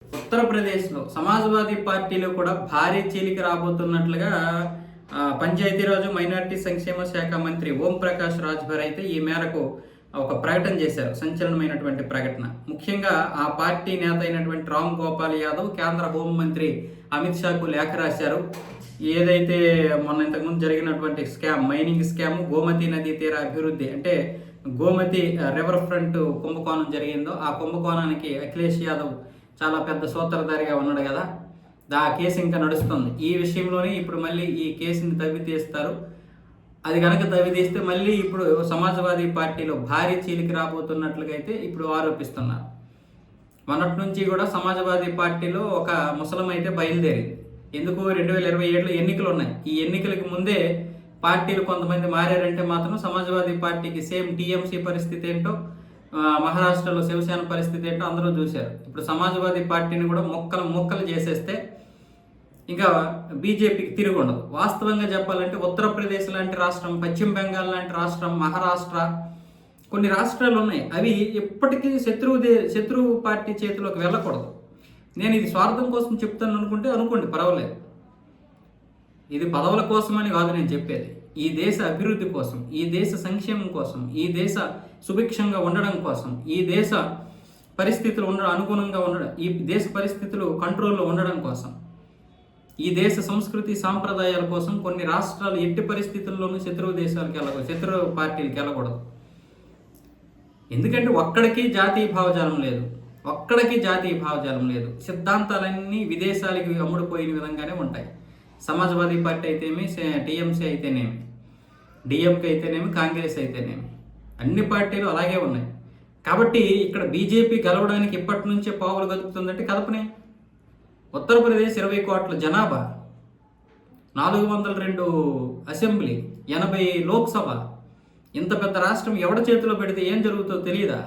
ఉత్తరప్రదేశ్లో సమాజ్వాదీ పార్టీలో కూడా భారీ చీలిక రాబోతున్నట్లుగా పంచాయతీరాజు మైనార్టీ సంక్షేమ శాఖ మంత్రి ఓం ప్రకాష్ రాజ్భర్ అయితే ఈ మేరకు ఒక ప్రకటన చేశారు. సంచలనమైనటువంటి ప్రకటన. ముఖ్యంగా ఆ పార్టీ నేత అయినటువంటి రామ్ గోపాల్ యాదవ్ కేంద్ర హోంమంత్రి అమిత్ షాకు లేఖ రాశారు. ఏదైతే మొన్న ఇంతకుముందు జరిగినటువంటి మైనింగ్ స్కామ్, గోమతి నదీ తీర అభివృద్ధి అంటే గోమతి రివర్ ఫ్రంట్ కుంభకోణం జరిగిందో ఆ కుంభకోణానికి అఖిలేష్ యాదవ్ చాలా పెద్ద సూత్రధారిగా ఉన్నాడు కదా, ఆ కేసు ఇంకా నడుస్తుంది. ఈ విషయంలోనే ఇప్పుడు మళ్ళీ ఈ కేసుని తవ్వి తీస్తారు. అది కనుక తవ్వి తీస్తే మళ్ళీ ఇప్పుడు సమాజ్వాదీ పార్టీలో భారీ చీలిక రాబోతున్నట్లుగా అయితే ఇప్పుడు ఆరోపిస్తున్నారు. మొన్నటి నుంచి కూడా సమాజ్వాదీ పార్టీలో ఒక ముసలం అయితే బయలుదేరింది. ఎందుకు 2027లో ఎన్నికలు ఉన్నాయి. ఈ ఎన్నికలకు ముందే పార్టీలు కొంతమంది మారారంటే మాత్రం సమాజ్వాదీ పార్టీకి సేమ్ టీఎంసీ పరిస్థితి ఏంటో, మహారాష్ట్రలో శివసేన పరిస్థితి ఏంటో అందరూ చూశారు. ఇప్పుడు సమాజ్వాదీ పార్టీని కూడా మొక్కలు చేసేస్తే ఇంకా బీజేపీకి తిరిగి ఉండదు. వాస్తవంగా చెప్పాలంటే ఉత్తరప్రదేశ్ లాంటి రాష్ట్రం, పశ్చిమ బెంగాల్ లాంటి రాష్ట్రం, మహారాష్ట్ర, కొన్ని రాష్ట్రాలు ఉన్నాయి. అవి ఎప్పటికీ శత్రువు పార్టీ చేతిలోకి వెళ్ళకూడదు. నేను ఇది స్వార్థం కోసం చెప్తాను అనుకోండి, పర్వాలేదు. ఇది పదవుల కోసమని కాదు నేను చెప్పేది. ఈ దేశ అభివృద్ధి కోసం, ఈ దేశ సంక్షేమం కోసం, ఈ దేశ సుభిక్షంగా ఉండడం కోసం, ఈ దేశ పరిస్థితులు అనుగుణంగా ఉండడం, ఈ దేశ పరిస్థితులు కంట్రోల్లో ఉండడం కోసం, ఈ దేశ సంస్కృతి సాంప్రదాయాల కోసం కొన్ని రాష్ట్రాలు ఎట్టి పరిస్థితుల్లోనూ శత్రు పార్టీలకు వెళ్ళకూడదు. ఎందుకంటే ఒక్కడికి జాతీయ భావజాలం లేదు. సిద్ధాంతాలన్నీ విదేశాలకి అమ్ముడుపోయిన విధంగానే ఉంటాయి. సమాజ్వాదీ పార్టీ అయితేనేమి, టీఎంసీ అయితేనేమి, డిఎంకే అయితేనేమి, కాంగ్రెస్ అయితేనేమి, అన్ని పార్టీలు అలాగే ఉన్నాయి. కాబట్టి ఇక్కడ బీజేపీ గెలవడానికి ఇప్పటి నుంచే పావులు కదుపుతుందంటే కదపనే. ఉత్తరప్రదేశ్ 20 కోట్ల జనాభా, 402 అసెంబ్లీ, 80 లోక్సభ, ఇంత పెద్ద రాష్ట్రం ఎవడి చేతిలో పెడితే ఏం జరుగుతుందో తెలియదా?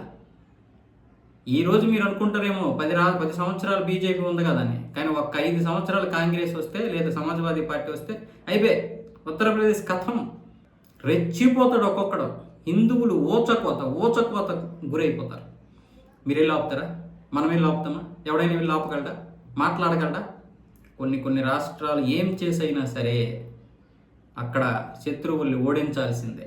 ఈరోజు మీరు అనుకుంటారేమో 10 సంవత్సరాలు బీజేపీ ఉంది కదని, కానీ ఒక్క 5 సంవత్సరాలు కాంగ్రెస్ వస్తే లేదా సమాజ్వాదీ పార్టీ వస్తే అయిపోయి ఉత్తరప్రదేశ్ కథం. రెచ్చిపోతాడు ఒక్కొక్కడు. హిందువులు ఓచకోత గురైపోతారు. మీరు వెళ్ళి ఆపుతారా? మనం వెళ్ళి ఆపుతామా? ఎవడైనా వెళ్ళి ఆపగలడా? మాట్లాడగలడా? కొన్ని రాష్ట్రాలు ఏం చేసైనా సరే అక్కడ శత్రువుల్ని ఓడించాల్సిందే.